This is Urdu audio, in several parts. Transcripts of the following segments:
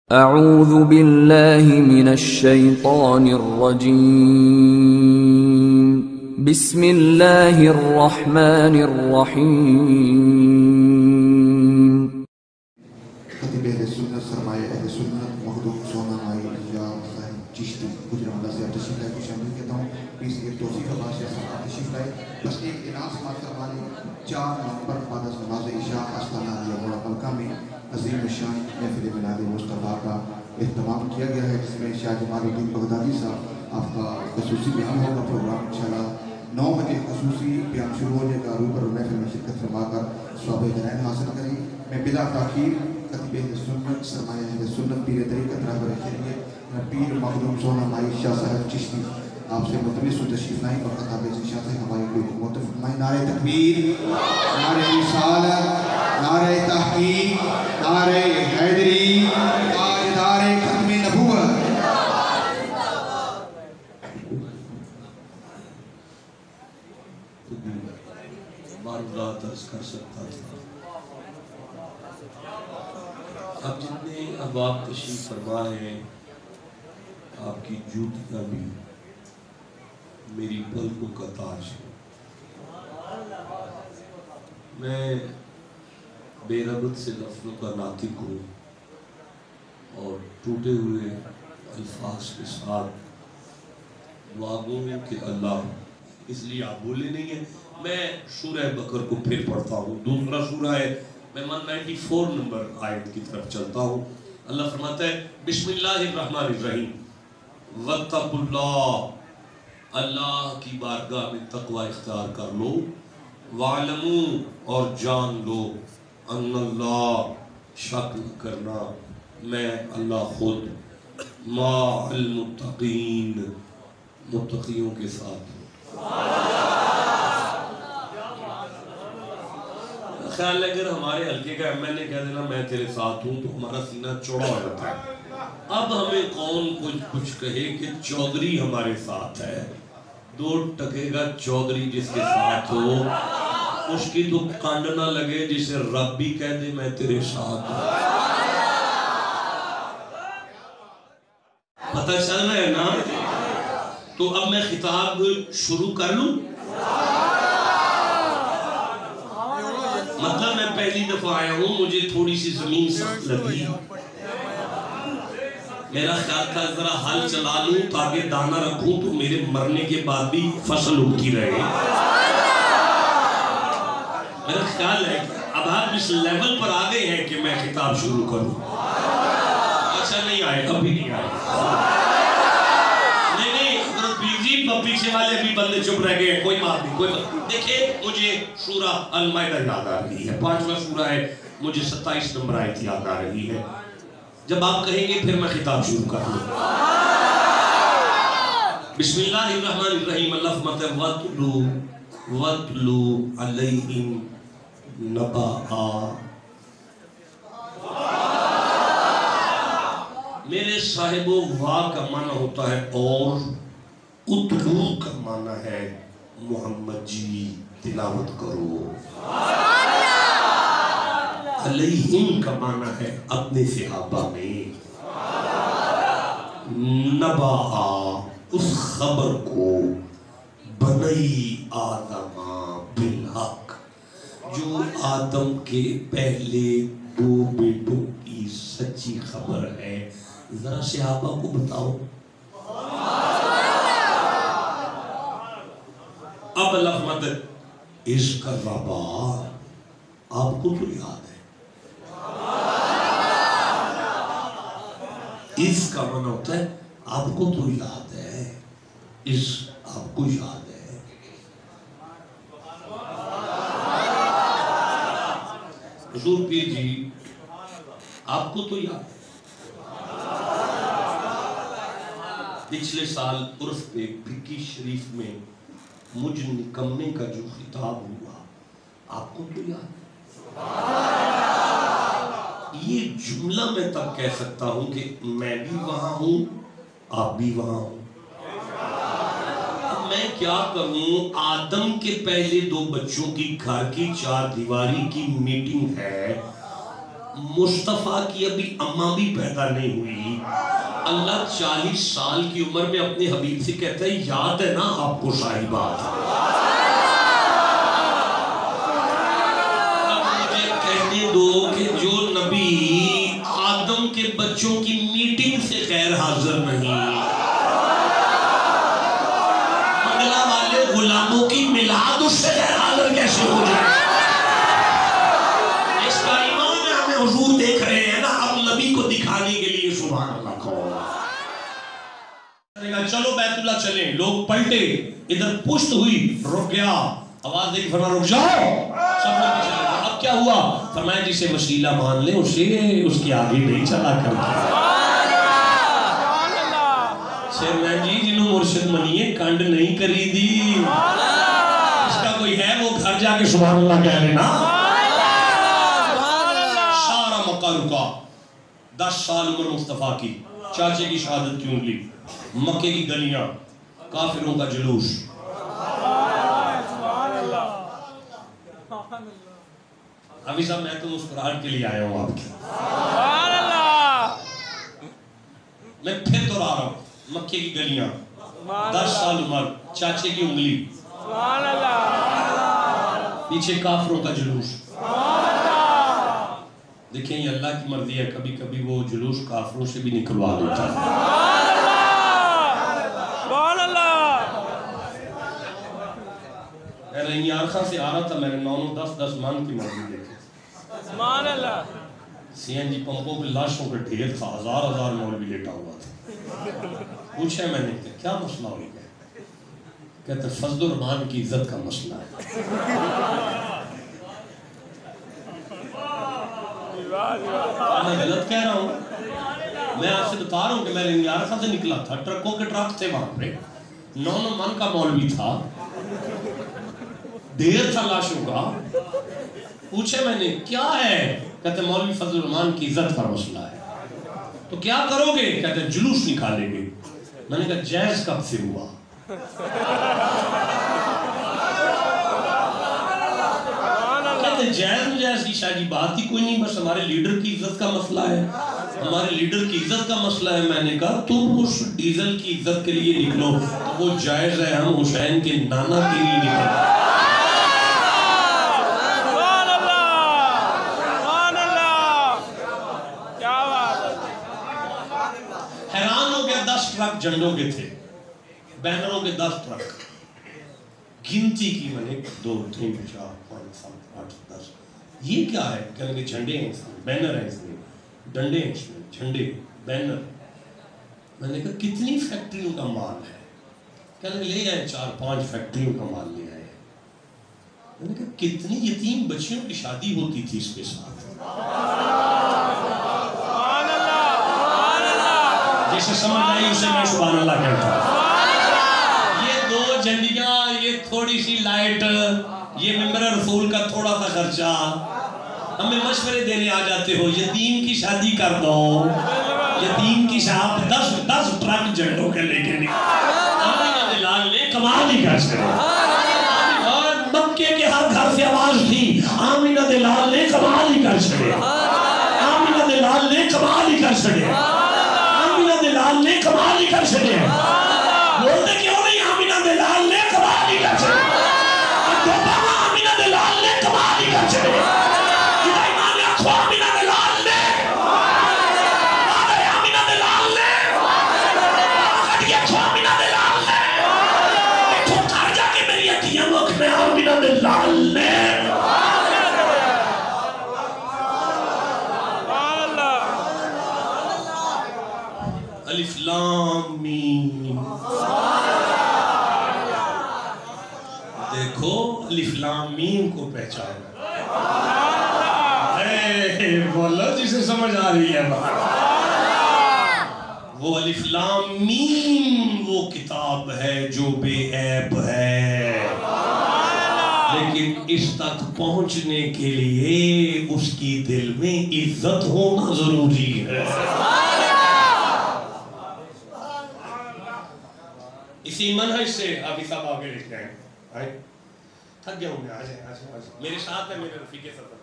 اعوذ باللہ من الشیطان الرجیم بسم اللہ الرحمن الرحیم خطیب اہل سنت سرمایہ اہل سنت مخدوم سونا مائی یا صاحب چشتی گجرانوالہ سے تشریف لائے کو شامل کہتا ہوں پلیز یہ توصیف اللہ سے صاحب تشریف لائے بس ایک انعام سماعت فرمانے 4 نومبر بعد از نماز عشاء آستانہ یا موڑا ملکہ میں عظیم شان محفل میلاد مصطفیٰ کا اہتمام کیا گیا ہے جس میں شاہ جمال الدین بغدادی صاحب آپ کا خصوصی بیان ہوگا پروگرام انشاءاللہ 9 بجے خصوصی بیان شروع ہونے کا روبر محفل میں شرکت فرما کر ثواب جنین حاصل کریں میں بلا تاخیر خطیب اہل سنت سرمایہ اہل سنت پیر طریقت رہبر خیریت پیر مخدوم سونا مائی شاہ صاحب چشتی آپ سے متمس و تشریف لائیں اور خطاب ذیشان سے ہماری کوئی حکومت فرمائیں نعرہ تکبیر نعرہ رسالت نعرہ تحقیق نعرہ حیدری تاجدار ختم نبوت معلومات عرض کر سکتا تھا اب جتنے احباب تشریف فرما ہیں آپ کی جوتیاں بھی میری پلکوں کا تاج ہے میں بے ربط سے لفظوں کا ناطق ہوں اور ٹوٹے ہوئے الفاظ کے ساتھ دعا گوں کہ اللہ اس لیے آپ بولے نہیں ہیں میں سورہ بقر کو پھر پڑھتا ہوں دوسرا سورہ ہے میں 194 نمبر آیت کی طرف چلتا ہوں اللہ فرماتا ہے بسم اللہ الرحمن الرحیم واتقوا اللہ اللہ کی بارگاہ میں تقوی اختیار کر لو وَعْلَمُوا اور جان لو ان اللہ شک نہ کرنا میں اللہ خود مع المتقین متقیوں کے ساتھ ہوں خیال ہے اگر ہمارے حلقے کا ایم این اے کہہ دینا میں تیرے ساتھ ہوں تو ہمارا سینہ چوڑا ہو جاتا ہے اب ہمیں کون کچھ کہے کہ چودھری ہمارے ساتھ ہے 2 ٹکے گا چودھری جس کے ساتھ ہو اس کی تو کانڈ نہ لگے جسے رب بھی کہہ دے میں تیرے ساتھ ہوں پتہ چل رہا ہے نا تو اب میں خطاب شروع کر لوں مطلب میں پہلی دفعہ آیا ہوں مجھے تھوڑی سی زمین سخت لگی میرا خیال تھا ذرا حل چلا لوں تاکہ دانہ رکھوں تو میرے مرنے کے بعد بھی فصل اگتی رہے میرا خیال ہے اب آپ اس لیول پر آ گئے ہیں کہ میں خطاب شروع کروں اچھا نہیں آئے ابھی نہیں آئے نہیں حضرت پیر جی پیچھے والے بھی بندے چپ رہ گئے ہیں کوئی بات نہیں کوئی بات دیکھیں مجھے سورہ المائدہ یاد آ رہی ہے 5واں سورہ ہے مجھے 27 نمبر آیت یاد آ رہی ہے جب آپ کہیں گے پھر میں خطاب شروع کر لوں بسم اللہ الرحمن الرحیم اللہ فرماتا ہے وَاتْلُو عَلَيْهِمْ نَبَأَ میرے صاحبو وا کا معنی ہوتا ہے اور اتلو کا معنی ہے محمد جی تلاوت کرو علیہم کا معنی ہے اپنے صحابہ میں نبا اس خبر کو بنی آدم بالحق جو آدم کے پہلے 2 بیٹوں کی سچی خبر ہے ذرا صحابہ کو بتاؤ اب اللہ فرماتا ہے اس کا ربا آپ کو تو یاد ہے اس کا معنی ہوتا ہے آپ کو تو یاد ہے اس آپ کو یاد ہے حضور پیر جی آپ کو تو یاد ہے پچھلے سال عرف پہ بھکی شریف میں مجھ نکمے کا جو خطاب ہوا آپ کو تو یاد ہے یہ جملہ میں تب کہہ سکتا ہوں کہ میں بھی وہاں ہوں آپ بھی وہاں ہوں اب میں کیا کروں آدم کے پہلے 2 بچوں کی گھر کی 4 دیواری کی میٹنگ ہے مصطفیٰ کی ابھی اماں بھی پیدا نہیں ہوئی، اللہ 40 سال کی عمر میں اپنے حبیب سے کہتا ہے یاد ہے نا آپ کو ساری بات؟ اب مجھے کہنے دو کہ جو نبی آدم کے بچوں کی میٹنگ سے غیر حاضر نہیں، منگلا والے غلاموں کی میلاد اس سے غیر حاضر کیسے ہو جائے؟ اس کا ایمان ہے ہمیں حضور دیکھ رہے ہیں نا، اب نبی کو دکھانے کے لیے سبحان اللہ کہو۔ چلو بیت اللہ چلیں، لوگ پلٹے، ادھر پشت ہوئی، رک گیا، آواز دے کے فرمایا رک جاؤ، سب لوگ چلے گئے۔ اب کیا ہوا؟ فرمایا جسے وسیلہ مان لیں اسے اس کے آگے نہیں چلا کرتا۔ چیئرمین جی جنہوں مرشد منیے کنڈ نہیں کری دی، اس کا کوئی ہے وہ گھر جا کے سبحان اللہ کہہ لینا۔ سارا مکہ رکا، 10 سال عمر مصطفیٰ کی، چاچے کی شہادت کی انگلی، مکے کی گلیاں، کافروں کا جلوس۔ ابھی صاحب میں تو مسکراہٹ کے لیے آیا ہوں آپ کی، میں پھر دوہرا رہا ہوں، مکے کی گلیاں، 10 سال عمر، چاچے کی انگلی، پیچھے کافروں کا جلوس۔ دیکھیں یہ اللہ کی مرضی ہے، کبھی کبھی وہ جلوس کافروں سے بھی نکلوا دیتا ہے۔ میں رہنیار خان سے آ رہا تھا، میں نے 9-10 من کی مرضی دیکھی، سی این جی پمپوں پہ لاشوں کا ڈھیر تھا، ہزار مولوی لیٹا ہوا تھا۔ پوچھا میں نے کہ کیا مسئلہ ہو گیا؟ کہتے فضل الرحمان کی عزت کا مسئلہ ہے۔ میں غلط کہہ رہا ہوں؟ میں آپ سے بتا رہا ہوں کہ میں رنگیار خان سے نکلا تھا، ٹرکوں کے ٹرک تھے وہاں پہ، 9 من کا مولوی تھا، ڈھیر تھا لاشوں کا۔ پوچھے میں نے کیا ہے؟ کہتے مولوی فضل الرحمان کی عزت کا مسئلہ ہے۔ تو کیا کرو گے؟ کہتے جلوس نکالیں گے۔ میں نے کہا جائز کب سے ہوا؟ کہتے جائز مجائز کی شاید بات ہی کوئی نہیں، بس ہمارے لیڈر کی عزت کا مسئلہ ہے، ہمارے لیڈر کی عزت کا مسئلہ ہے۔ میں نے کہا تم اس ڈیزل کی عزت کے لیے نکلو، وہ جائز ہے، ہم حسین کے نانا کے لیے نکلو۔ حیران ہو گیا، 10 ٹرک جھنڈوں کے تھے، بینروں کے 10 ٹرک، گنتی کی میں نے 2 3 4 5 7 8 10، یہ کیا ہے؟ کہنے کہ جھنڈے ہیں اس میں، بینر ہیں اس میں، ڈنڈے ہیں اس میں، جھنڈے بینر۔ میں نے کہا کتنی فیکٹریوں کا مال ہے؟ کہنے کہ لے آئے 4-5 فیکٹریوں کا مال لے آئے۔ میں نے کہا کتنی یتیم بچیوں کی شادی ہوتی تھی اس کے ساتھ؟ جسے سمجھ آئی اسے میں سبحان اللہ کہتا ہوں۔ یہ 2 جھنڈیاں، یہ تھوڑی سی لائٹ، یہ ممبر رسول کا تھوڑا سا خرچہ، ہمیں مشورے دینے آ جاتے ہو یتیم کی شادی کر دو، یتیم کی شادی 10 ٹرک جھنڈوں کے لے کے آمینہ دلال نے کمال ہی کر چھڑے، اور مکے کے ہر گھر سے آواز تھی آمینہ دلال نے کمال ہی کر چھڑے، آمینہ دلال نے کمال ہی کر چھڑے، آمینہ دلال نے کمال ہی کر چھڑے۔ بولتے کیوں نہیں آمینہ دلال نے کمال ہی کر چھڑے؟ آمینہ دلال نے کمال ہی کر چھڑے۔ آمینہ دلال نے، آمینہ دلال نے، آمینہ دلال نے، تو کر جا کے میری عطیہ مکھ میں آمینہ دلال نے۔ الف لام میم، دیکھو الف لام میم کو پہچانا، بولو جسے سمجھ آ رہی ہے۔ وہ الف لام میم وہ کتاب ہے جو بے عیب ہے، لیکن اس تک پہنچنے کے لیے اس کی دل میں عزت ہونا ضروری ہے۔ اسی منہج سے حافظ صاحب آگے لکھتے ہیں، تھک گیا ہوں میں، آج میرے ساتھ ہے میرے رفیق صدر ہے،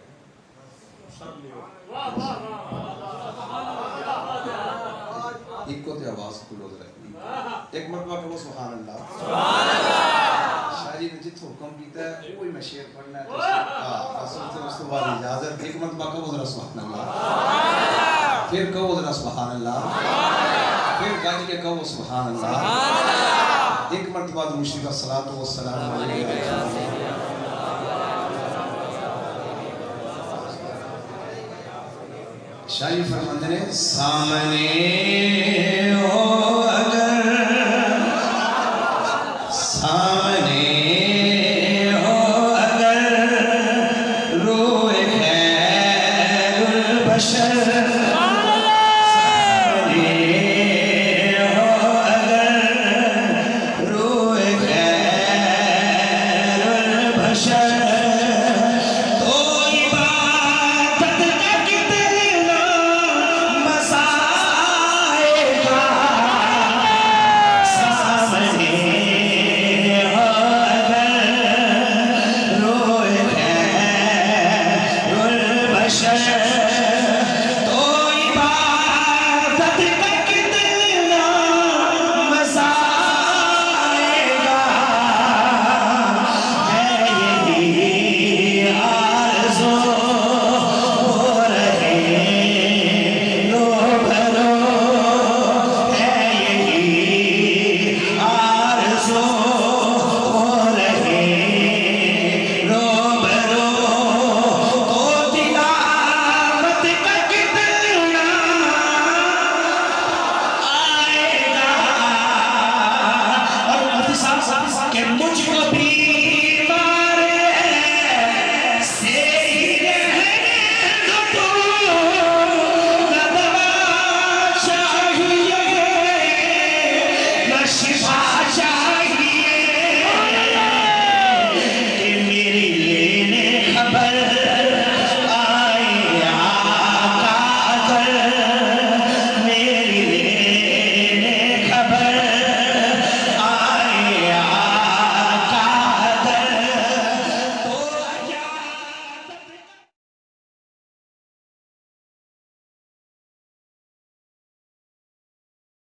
ایک کو تے آواز کلوز رکھنی ایک مرتبہ کہو سبحان اللہ شاہ جی نے جت حکم کیتا ہے کوئی میں شعر پڑھنا ہے اس کے بعد اجازت ایک مرتبہ کہو ذرا سبحان اللہ پھر کہو ذرا سبحان اللہ پھر گاج کے کہو سبحان اللہ ایک مرتبہ درود کا صلاۃ و سلام علیہ شاہی فرماندے نے سامنے ہو اگر سامنے